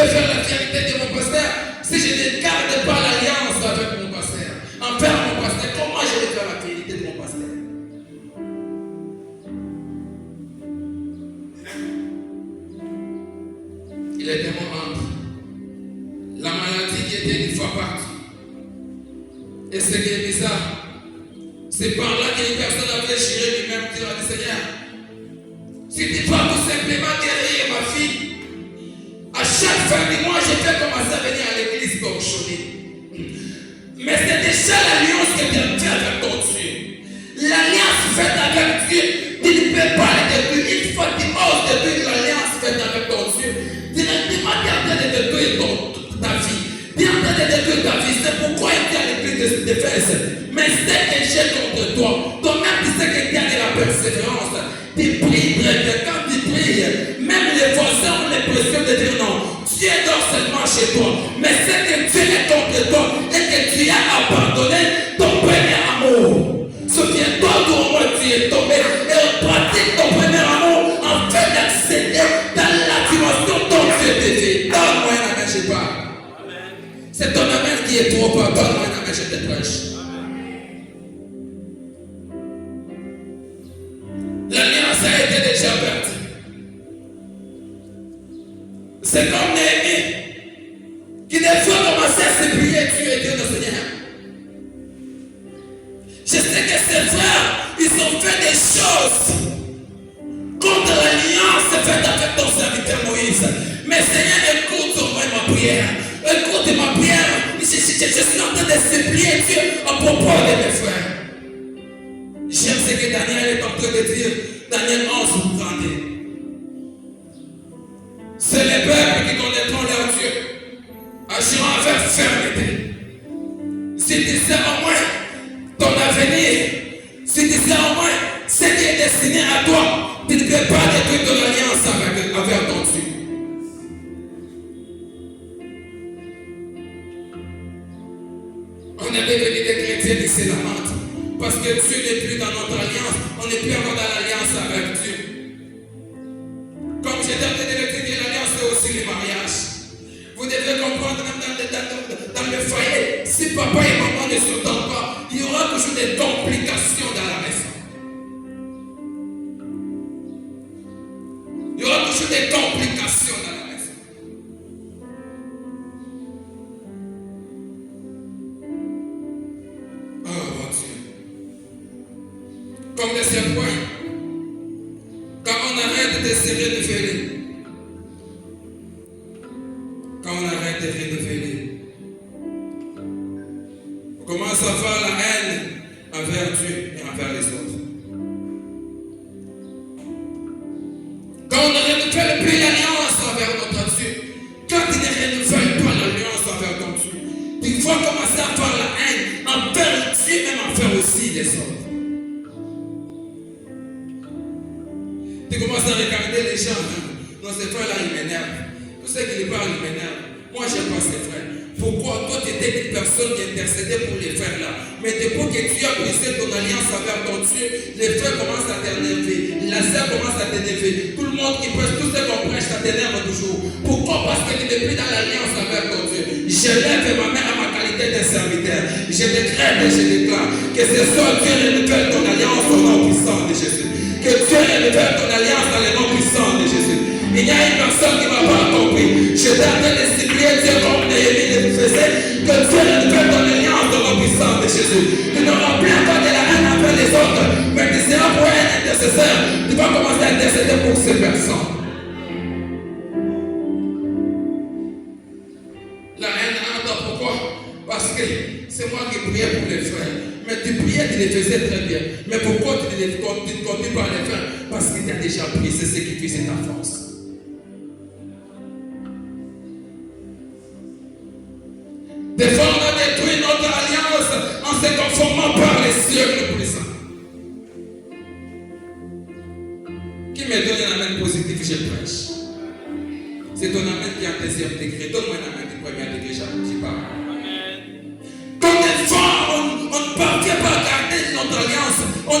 veux faire la vérité de mon pasteur, si je ne garde pas l'alliance avec mon pasteur, envers mon pasteur, comment je vais faire la vérité de mon pasteur? Il est tellement humble. La maladie qui était une fois partie. Et ce qui est bizarre, c'est par là que les personnes avaient géré lui-même dire à Seigneur, si tu peux tout simplement guérir ma fille, à chaque fin du mois, je vais commencer à venir à l'église pour chômer. Mais c'est déjà l'alliance que tu as faite avec ton Dieu. L'alliance faite avec Dieu, tu ne peux pas le détruire. Une fois que tu oses détruire l'alliance faite avec ton Dieu, directement tu es en train de détruire ta vie. Tu es en train de détruire ta vie. C'est pourquoi il dit à l'église de Éphèse, mais c'est que j'ai contre toi. Toi-même, tu sais que tu as de la persévérance. Tu pries, bref, quand tu pries, même les voisins ont l'impression de dire non. Dieu dort seulement chez toi. Mais c'est que Dieu est contre toi et que tu as abandonné ton premier amour. Souviens-toi d'où moi tu es tombé et pratique ton premier amour en fait d'accéder dans la dimension dont Dieu te dit. Donne-moi un amen, je sais pas. C'est ton amen qui est trop fort. Donne-moi un amen, je te prêche. L'alliance a été déjà perdue. C'est comme Néhémie qui des fois commençait à se prier Dieu et Dieu le Seigneur. Je sais que ses frères, ils ont fait des choses contre l'alliance faite avec ton serviteur Moïse. Mais Seigneur, écoute ma prière. Écoute ma prière. Je suis en train de supplier Dieu à propos de mes frères. J'aime ce que Daniel est en train de dire. Daniel 11, vous entendez. C'est les peuples qui connaîtront leur Dieu, agiront avec fermeté. Si tu sais au moins ton avenir, si tu sais au moins ce qui est destiné à toi, tu ne peux pas détruire ton alliance avec ton Dieu. On est devenu des chrétiens qui se lamentent parce que Dieu n'est plus dans notre alliance, on n'est plus encore dans l'alliance avec Dieu. Comme je t'ai dit de l'écrire, l'alliance c'est aussi le mariage. Vous devez comprendre même dans le foyer, si papa et maman ne s'entendent pas, il y aura toujours des complications dans la maison. Il y aura toujours des complications dans la maison. Oh mon Dieu. Comme de ces points, quand on arrête de se renouveler, quand on arrête de renouveler, on commence à avoir la haine envers Dieu et envers les autres. Quand on ne renouvelle plus l'alliance envers notre Dieu, quand tu ne renouvelles pas l'alliance envers ton Dieu, tu vas commencer à avoir la haine envers Dieu et même envers aussi les autres. Tu commences à regarder les gens. Non, ces frères-là, ils m'énervent. Tous ceux qui les parlent, ils m'énervent. Moi, j'aime pas ces frères. Pourquoi? Toi, tu étais une personne qui intercédait pour les frères-là. Mais depuis que tu as brisé ton alliance avec ton Dieu, les frères commencent à t'énerver. La sœur commence à t'énerver. Tout le monde qui prêche, tout ce qu'on prêche, ça t'énerve toujours. Pourquoi? Parce que tu n'es plus dans l'alliance avec ton Dieu. Je lève ma main à ma qualité de serviteur. Je décrète et je déclare que ce soit Dieu renouvelle ton alliance au nom puissant de Jésus. Que Dieu renouvelle ton alliance dans le nom puissant de Jésus. Il y a une personne qui ne m'a pas compris. Je t'ai en train de supplier Dieu comme Néhémie le faisait. Que Dieu renouvelle ton alliance dans le nom puissant de Jésus. Tu n'auras plus encore de la haine envers les autres. Mais tu seras pour un intercesseur. Tu vas commencer à intercéder pour ces personnes. La haine entre, pourquoi? Parce que c'est moi qui priais pour les frères. Mais tu priais, tu les faisais très bien. Mais pourquoi tu ne continues pas à les faire? Parce qu'il t'a déjà pris, c'est ce qui fait ta force. Des fois, on a détruit notre alliance en se conformant par les cieux le puissant. Qui me donne un amen positif, je prêche. C'est ton amen qui est en deuxième degré. Donne-moi un amen du premier degré, j'y parle. Quand des fois, on ne parvient pas à garder notre alliance, on a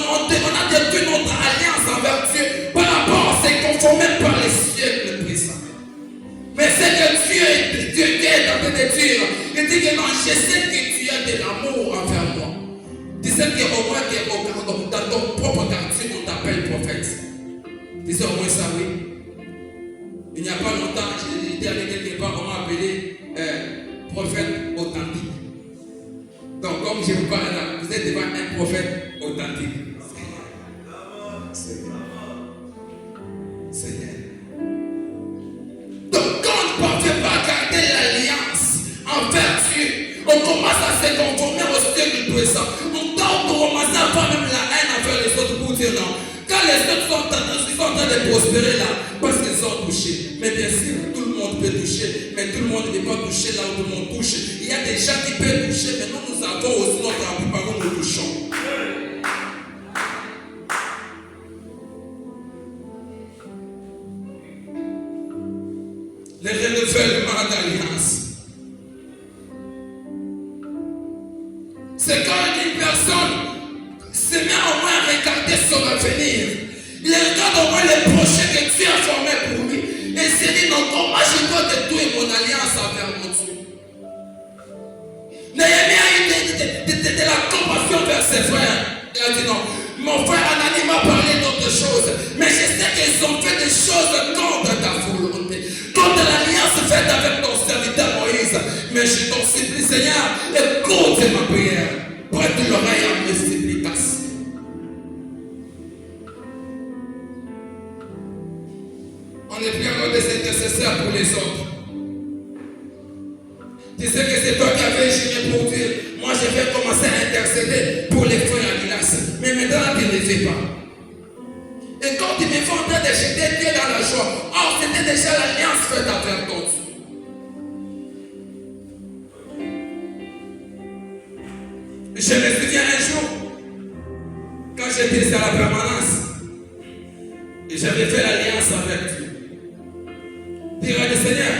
détruit notre alliance envers Dieu par rapport à se conformer par les cieux le puissant. Mais c'est que Dieu est dis que non, je sais que tu as de l'amour envers moi. Tu sais qu'au moins dans ton propre quartier, on t'appelle prophète. Tu sais au moins ça, oui. Il n'y a pas longtemps, j'étais allé quelque part, on m'a appelé prophète authentique. Donc, comme je vous parle là, vous êtes devant un prophète authentique. Seigneur. Donc, quand on ne parvient pas à garder l'alliance envers Dieu, on commence à se conformer au style du présent. On commence à avoir même la haine envers les autres pour dire non. Quand les autres sont en train de prospérer là, parce qu'ils ont touché. Mais bien sûr, tout le monde peut toucher, mais tout le monde ne peut pas toucher là où tout le monde touche. Il y a des gens qui peuvent toucher, mais nous avons aussi notre appui par où nous touchons. Le renouvellement d'alliance. C'est quand une personne se met au moins à regarder son avenir. Il regarde au moins les projets que Dieu a formés pour lui. Et il se dit non, comment je dois détruire mon alliance envers mon Dieu. Néhémie a eu de la compassion vers ses frères. Il a dit non, mon frère Anani m'a parlé d'autre chose. Mais je sais qu'ils ont fait des choses contre ta volonté. Contre l'alliance faite avec ton serviteur Moïse. Mais je t'en supplie, Seigneur, écoute ma prière. Prête l'oreille à mes supplications. On est plus encore des intercesseurs pour les autres. Tu sais que c'est toi qui avais gêné pour dire, moi je vais commencer à intercéder pour les frères à Gilas. Mais maintenant tu ne le fais pas. Et quand tu me fais en train de jeter, tu es dans la joie. Or c'était déjà l'alliance faite avec ton Dieu. Je me souviens un jour, quand j'étais à la permanence, et j'avais fait l'alliance avec Dieu. Dire à le Seigneur,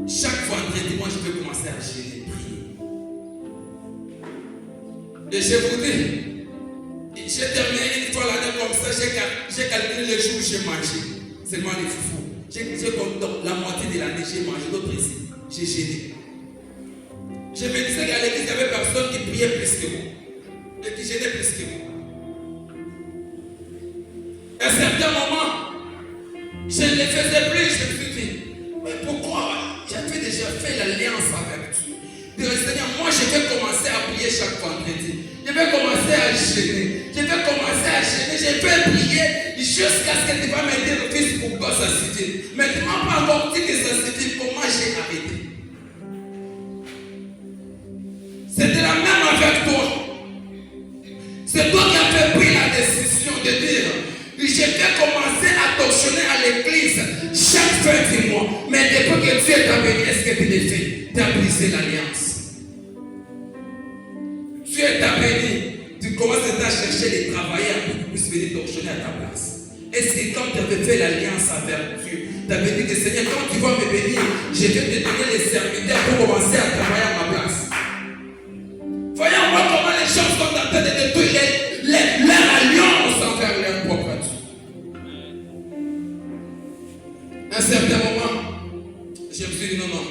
chaque vendredi, moi je peux commencer à jeûner, prier. Et je vous dis, j'ai terminé une fois l'année comme ça, j'ai calculé les jours où j'ai mangé. Seulement les foufous. J'ai comme la moitié de l'année, j'ai mangé, d'autres ici, j'ai jeûné. Je me disais qu'à l'église, il y avait personne qui priait plus que moi. Et qui jeûnait plus que moi. À un certain moment, je ne le faisais plus, je me suis dit, mais pourquoi? J'avais déjà fait l'alliance avec Dieu. Dire Seigneur, moi je vais commencer à prier chaque vendredi. Je vais commencer à jeûner. Je vais commencer à jeûner. Je vais prier jusqu'à ce que tu vas me dire, fils, pourquoi ça suffit. Mais tu ne m'as pas encore dit que ça suffit. Comment j'ai arrêté? C'était la même avec toi. C'est toi qui as pris la décision de dire, je vais commencer à t'auctionner à l'église chaque fin du mois. Mais depuis que Dieu t'a béni, est-ce que tu l'as fait? Tu as brisé l'alliance. Dieu t'a béni. Tu commences à chercher des travailleurs pour qu'ils puissent venir t'auctionner à ta place. Est-ce que quand tu avais fait l'alliance avec Dieu, tu avais dit que Seigneur, quand tu vas me bénir, je vais te donner les serviteurs pour commencer à travailler à ma place. Voyons voir comment les gens sont en train de détruire leur alliance envers leur propre Dieu. À un certain moment, je me suis dit non,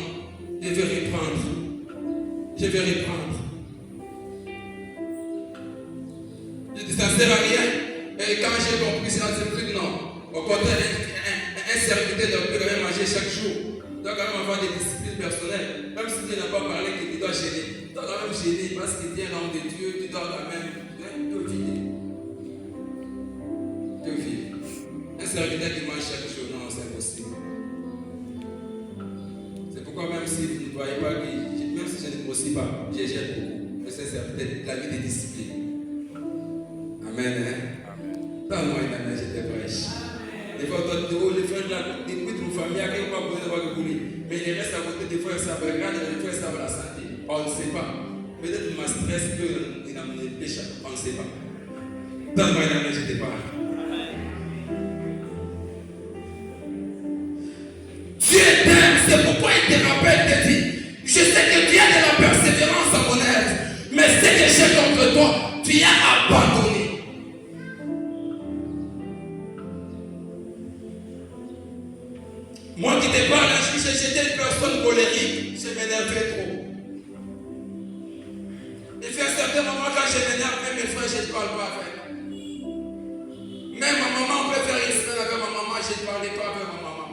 je vais reprendre. Je vais reprendre. Je dis ça ne sert à rien. Et quand j'ai compris ça, je me suis dit non. Au contraire, un serviteur doit quand même manger chaque jour. Tu dois quand même avoir des disciplines personnelles. Même si tu n'as pas parlé que tu dois gêner. Tu dois quand même gêner parce que tu es l'homme de Dieu. Tu dois quand même te vider. Te vider. Un serviteur qui mange chaque jour, non, c'est impossible. C'est pourquoi même si vous ne voyez pas, même si je ne grossis pas, j'ai beaucoup. Mais c'est peut-être la vie de discipline. Amen. Hein? Donne-moi une année, je te prêche. Des fois, les frères là, des coups de famille, à quel point vous n'avez pas de mais les restent à côté, des fois, ça va regarder, des fois, ça va la santé. On ne sait pas. Peut-être que ma stress peut amener le péché. On ne sait pas. Donne-moi une année, je te parle. Dieu t'aime, c'est pourquoi il te rappelle, te dit, je sais que tu as de la persévérance à mon aide, mais ce que j'ai contre toi, tu as abandonné. Moi qui te parle, j'étais une personne colérique, je m'énervais trop. parle pas avec. Même ma maman, on peut faire une semaine avec ma maman, je ne parlais pas avec ma maman.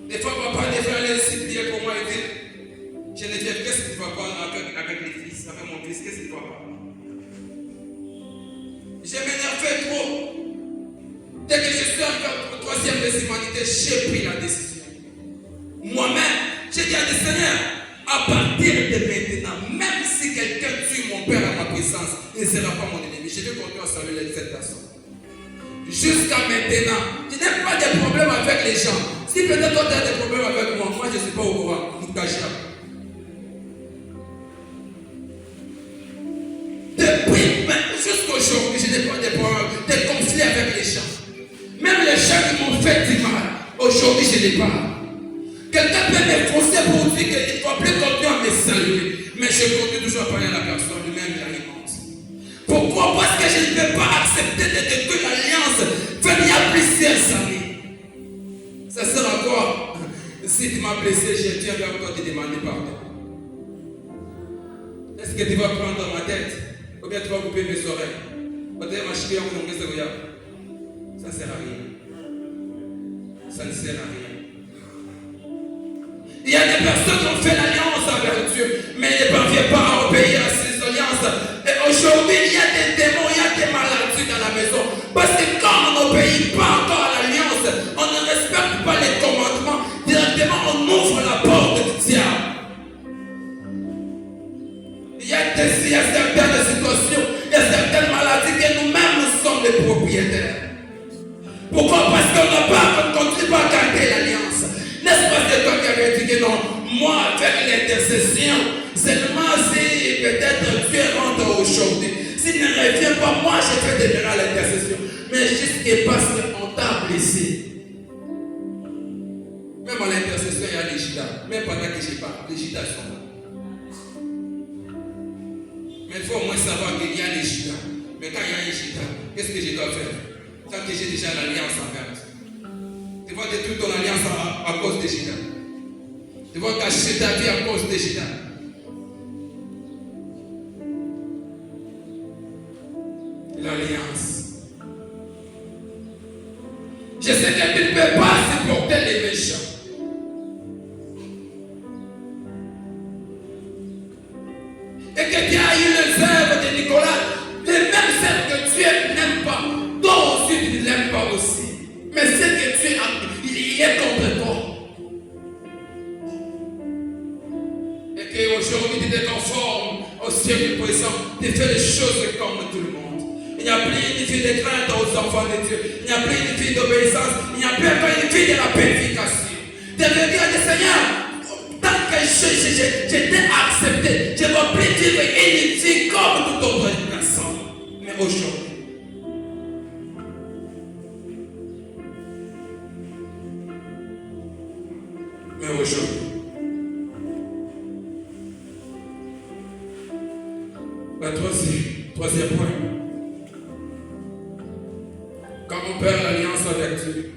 Des fois, papa, des fois, elle est pour moi et dit, Geneviève, qu'est-ce que tu vas pas avec les fils, avec mon fils, qu'est-ce que tu vas pas? Je m'énervais trop. Dès que je suis arrivé au troisième des humanités, j'ai pris la décision. Moi-même, j'ai dit à Dieu, Seigneur, à partir de maintenant, même si quelqu'un tue mon père à ma présence, il ne sera pas mon ennemi. Je vais continuer à saluer cette personne. Jusqu'à maintenant, je n'ai pas de problème avec les gens. Si peut-être toi tu as des problèmes avec moi, moi je ne suis pas au courant. Depuis jusqu'aujourd'hui, je n'ai pas de problème, de conflits avec les gens. Même les gens qui m'ont fait du mal, aujourd'hui je les parle. Quelqu'un peut me forcer pour dire qu'il ne faut plus continuer à me saluer. Mais je continue toujours à parler à la personne, lui-même il alimente. Pourquoi? Parce que je ne peux pas accepter de détruire l'alliance. Il y a plusieurs années. Ça sert à quoi? Si tu m'as blessé, je tiens vers toi te demander pardon. Est-ce que tu vas prendre ma tête? Ou bien tu vas couper mes oreilles? Ça ne sert à rien. Ça ne sert à rien. Il y a des personnes qui ont fait l'alliance avec Dieu, mais ils ne parviennent pas à obéir à ces alliances. Et aujourd'hui, il y a des démons, il y a des maladies dans la maison. Parce que quand on n'obéit pas encore à l'alliance, on ne respecte pas les commandements, directement on ouvre la porte du diable. Il y a certaines situations, il y a certaines maladies que nous-mêmes nous sommes les propriétaires. Pourquoi? Parce qu'on n'a pas, on ne continue pas à garder l'alliance. N'est-ce pas c'est toi qui avais dit que non, moi avec l'intercession, seulement si peut-être Dieu rentre aujourd'hui. S'il ne revient pas, moi je fais déjà l'intercession. Mais juste parce qu'on t'a blessé. Même à l'intercession, il y a les Gita. Même pendant que je parle, les Gita sont là. Mais il faut au moins savoir qu'il y a les Gita. Mais quand il y a les Gita, qu'est-ce que je dois faire? Quand j'ai déjà l'alliance en fait. Tu vas détruire ton alliance à cause des Gita. Tu vas cacher ta vie à cause des Gita. L'alliance. Je sais que tu ne peux pas supporter les méchants. Et que tu as eu les œuvres de Nicolas, les mêmes œuvres que tu n'aimes pas, toi aussi tu ne l'aimes pas aussi. Mais c'est que tu es, il est contre toi. Et qu'aujourd'hui tu te conformes au siècle présent, tu fais les choses comme tout le monde. Il n'y a plus une vie de crainte aux enfants de Dieu. Il n'y a plus une vie d'obéissance. Il n'y a plus encore une vie de la purification. Tu veux dire à Seigneur, tant que je t'ai accepté, je ne vais plus vivre une vie comme toute autre personne. Mais aujourd'hui, le troisième point. Quand on perd l'alliance avec Dieu,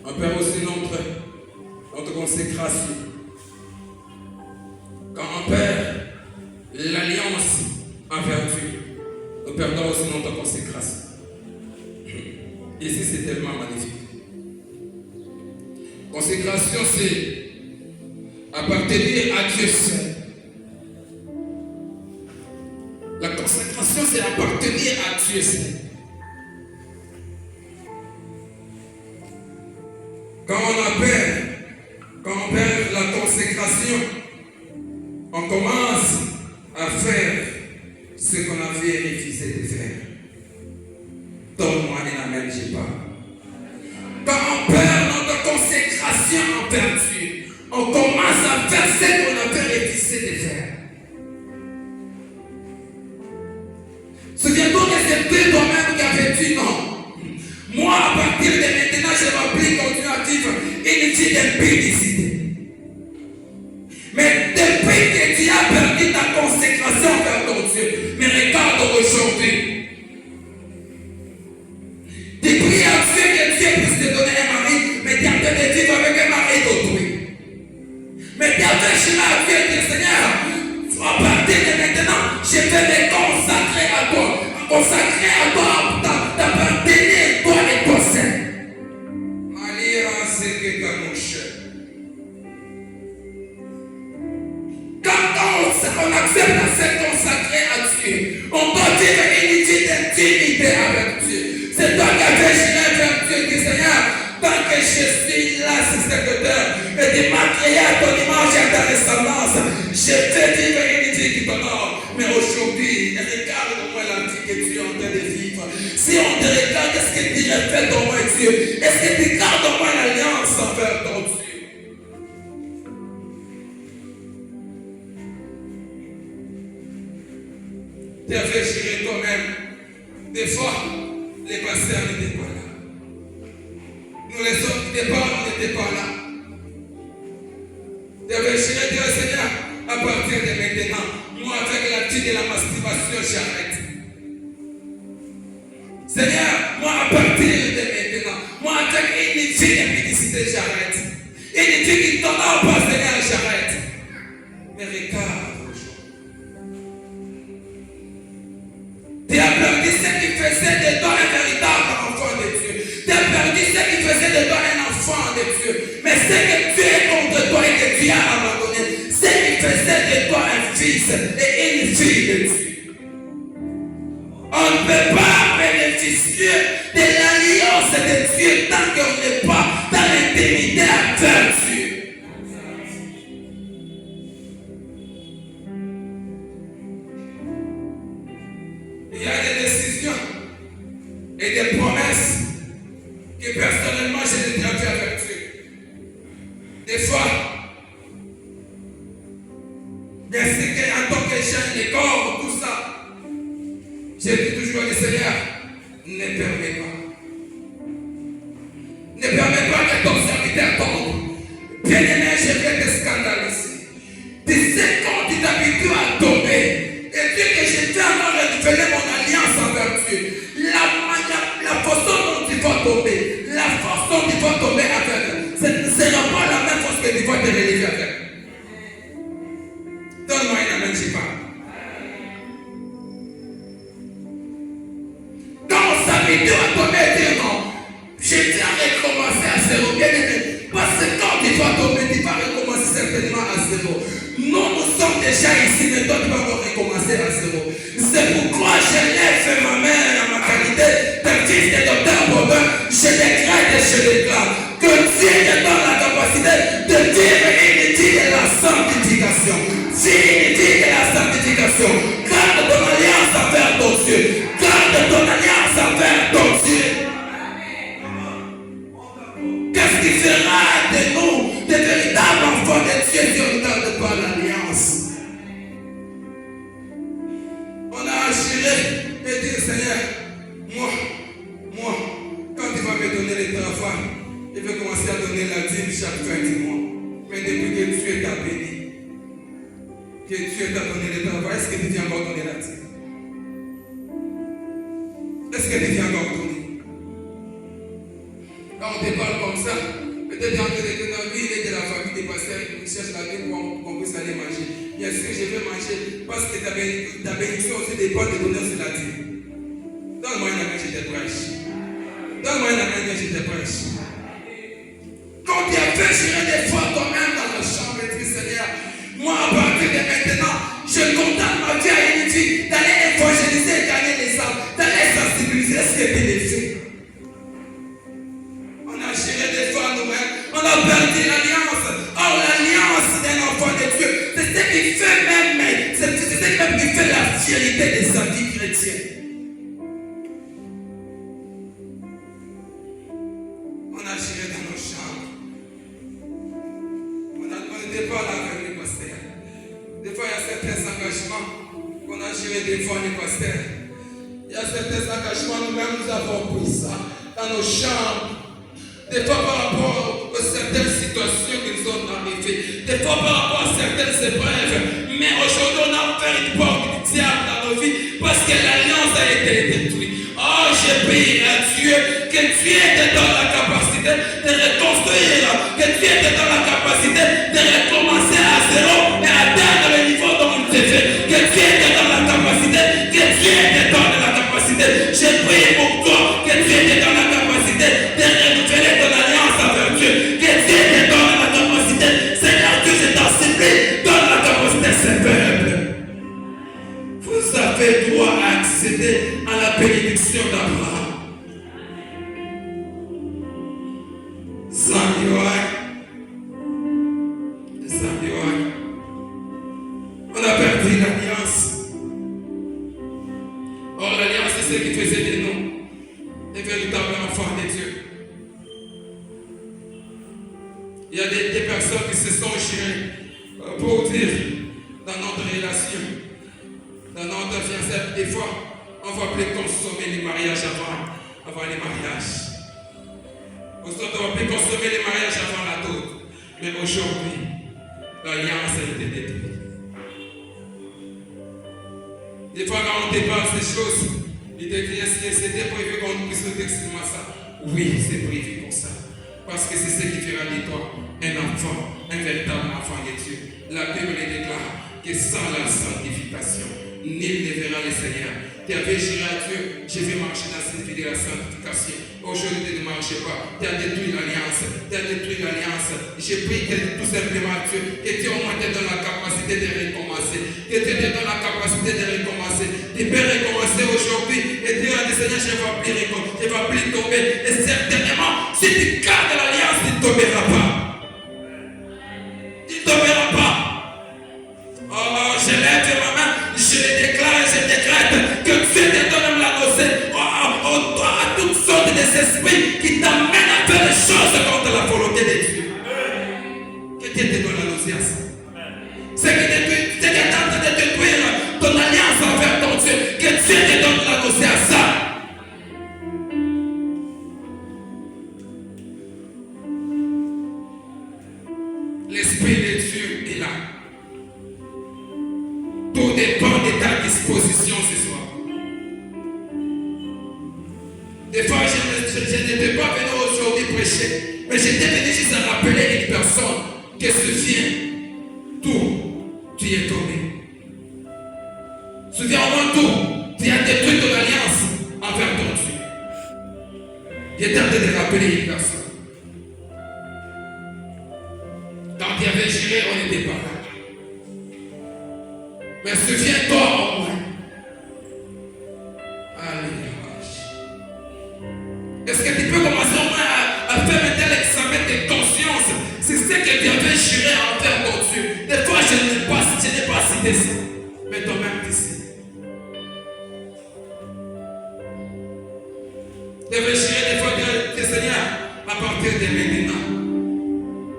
on perd aussi notre consécration. Quand on perd l'alliance envers Dieu, nous perdons aussi notre consécration. Ici, c'est tellement magnifique. Consécration, c'est appartenir à Dieu seul. La consécration, c'est appartenir à Dieu seul. Quand on perd la consécration, on commence à faire ce qu'on avait refusé de faire. Donne-moi une amen, je parle. Quand on perd notre consécration envers Dieu, on commence à faire ce qu'on avait refusé de faire. Souviens-toi que c'était toi-même qui avais dit non. Moi, à partir de maintenant, je ne vais plus continuer à vivre une vie d'impudicité. Mais depuis que tu as perdu ta consécration vers ton Dieu, mais regarde aujourd'hui. Tu pries à Dieu que Dieu puisse te donner un mari, mais tu as peur de vivre avec un mari d'autrui. Mais tu as fait chemin à Dieu et dit Seigneur, à partir consacré à toi, t'appartenir, toi et toi seul. Quand on accepte à se consacrer à Dieu, on doit vivre une vie d'intimité avec Dieu. C'est toi qui as fait j'irai vers Dieu, qui Seigneur, tant que je suis là, c'est secrétaire, et tu m'as créé à ton image et à ta ressemblance, je vais vivre une vie qui t'honore. Mais aujourd'hui, regarde-moi la vie que tu es en train de vivre. Si on te regarde, est-ce que tu reflètes en moi Dieu? Est-ce que tu gardes en moi l'alliance envers ton Dieu? Tu as fait gérer toi-même. Des fois, les pasteurs n'étaient pas là. Nous les autres qui étaient pas, on n'était pas là. Tu as fait gérer toi, Seigneur, à partir de maintenant. Moi, avec la petite de la masturbation, j'arrête. Seigneur, moi, à partir de maintenant, moi, avec une vie de publicité, j'arrête. Une vie qui t'honore pas, Seigneur, j'arrête. Mais regarde. Tu as perdu ce qui faisait de toi un véritable enfant de Dieu. Tu as perdu ce qui faisait de toi un enfant de Dieu. Mais ce que Dieu est contre toi et que Dieu a abandonné, ce qui faisait de toi un fils et une fille de Dieu. On ne peut pas bénéficier de l'alliance de Dieu tant qu'on n'est pas dans l'intimité avec Dieu. Il y a des décisions et des promesses que personnellement j'ai déjà fait avec Dieu. Des fois, bien sûr qu'en tant que jeune, les corps, tout ça, j'ai dit toujours au Seigneur, ne permets pas. Ne permets pas que ton serviteur tombe. Bien-aimé, je vais te scandaliser. Tu sais quand tu t'habitues à tomber. Et Dieu que je t'ai encore renouvelé mon alliance envers Dieu. La façon dont tu vas tomber, la force dont tu vas tomber avec, ce ne sera pas la même force que tu vas te relever avec. Donne-moi une amen, je parle. Quand on s'habitue à tomber, dire non, je tiens à recommencer à zéro. Bien aimé, parce que quand tu vas tomber, tu vas recommencer certainement à zéro. Nous sommes déjà ici, mais toi tu vas encore recommencer à zéro. C'est pourquoi je lève ma main à ma qualité de fils de docteur Bobin. Je décrète et je déclare que Dieu te donne la capacité de vivre une vie de la sanctification. Vis une vie de la sanctification. Garde ton alliance envers ton Dieu. Garde ton alliance envers ton Dieu. Qu'est-ce qui fera de nous des véritables enfants de Dieu si on ne garde pas l'alliance? On a assuré et dit Seigneur, moi, quand tu vas me donner le travail, je vais commencer à donner la dîme chaque fin du mois. Mais depuis que Dieu t'a béni, que Dieu t'a donné le travail, est-ce que tu viens encore donner la dîme? Est-ce que tu viens encore donner? Quand on te parle comme ça, peut-être en train de dire non, lui il est de la famille des pasteurs, il cherche la vie pour qu'on puisse aller manger. Bien sûr, je vais manger parce que ta bénédiction aussi dépend de donner sur la dîme. Donne-moi une amène, je te prêche. Donne-moi une amène, je te prêche. Quand tu as fait gérer des fois toi-même dans la chambre du Seigneur, moi à partir de maintenant, je condamne ma vie à une vie d'aller évangéliser et gagner les âmes, d'aller sensibiliser ce que tu le fais. On a géré des fois nous-mêmes, on a perdu l'alliance. Or l'alliance d'un enfant de Dieu, c'est ce qui fait même, c'est ce qui fait la fierté de sa vie chrétienne. On a géré dans nos chambres. On n'était pas là avec les pasteurs. Des fois, il y a certains engagements qu'on a gérés devant les pasteurs. Il y a certains engagements, nous-mêmes, nous avons pris ça dans nos chambres. Des fois par rapport à certaines situations qui nous ont arrivées, des fois par rapport à certaines épreuves. Mais aujourd'hui, on a ouvert une porte du diable dans nos vies parce que l'alliance a été détruite. Oh, je prie à Dieu que Dieu te donne la capacité de reconstruire, que Dieu te donne la capacité de recommencer à zéro et atteindre le niveau dont il te fait. Que Dieu te donne la capacité, que Dieu te donne la capacité bénédiction d'Abraham. On a perdu l'alliance. Or, l'alliance, c'est ce qui faisait de nous des véritables enfants de Dieu. Il y a des personnes qui se sont gérées pour dire dans notre relation, dans notre fiançailles, des fois, on va plus consommer les mariages avant les mariages. On va plus consommer les mariages avant la dot. Mais aujourd'hui, l'alliance a été détruite. Des fois, quand on te parle ces choses, il te dit, est-ce que c'était prévu qu'on puisse nous exprimer ça? Oui, c'est prévu pour ça. Parce que c'est ce qui fera de toi un enfant, un véritable enfant de Dieu. La Bible déclare que sans la sanctification, nul ne verra le Seigneur. Tu avais juré à Dieu, je vais marcher dans cette vie de la sanctification. Aujourd'hui, tu ne marches pas. Tu as détruit l'alliance. Je prie que tout simplement Dieu, que Dieu au moins te donne la capacité de recommencer. Que Dieu te donne la capacité de recommencer. Tu peux recommencer aujourd'hui et dire à Dieu, Seigneur, je ne vais plus tomber. Et certainement, si tu gardes l'alliance, tu ne tomberas pas. Tu ne tomberas pas. Oh, je lève ma main, je le déclare et je décrète que Dieu te donne la nocée à toutes sortes d'esprits qui t'amènent à faire des choses contre la volonté de Dieu. Que Dieu te donne la nocée à ça. C'est qui est en train de détruire ton alliance envers ton Dieu. Que Dieu te donne la nocée à ça. L'Esprit de Dieu est là. Tout dépend de ta disposition ce soir. Des fois, je n'étais pas venu aujourd'hui prêcher, mais j'étais venu juste à rappeler une personne que souviens tout, tu es tombé. Souviens-moi tout, tu as détruit ton alliance envers ton Dieu. J'étais en train de rappeler une personne. Quand il y avait juré, on n'était pas là. Mais souviens-toi au moins. Alléluia. Est-ce que tu peux commencer au moins à faire un tel examen de conscience? C'est ce que tu avais juré envers ton Dieu. Des fois, je n'ai pas cité ça. Mais toi-même, tu sais. Tu avais juré des fois que Seigneur, à partir de maintenant,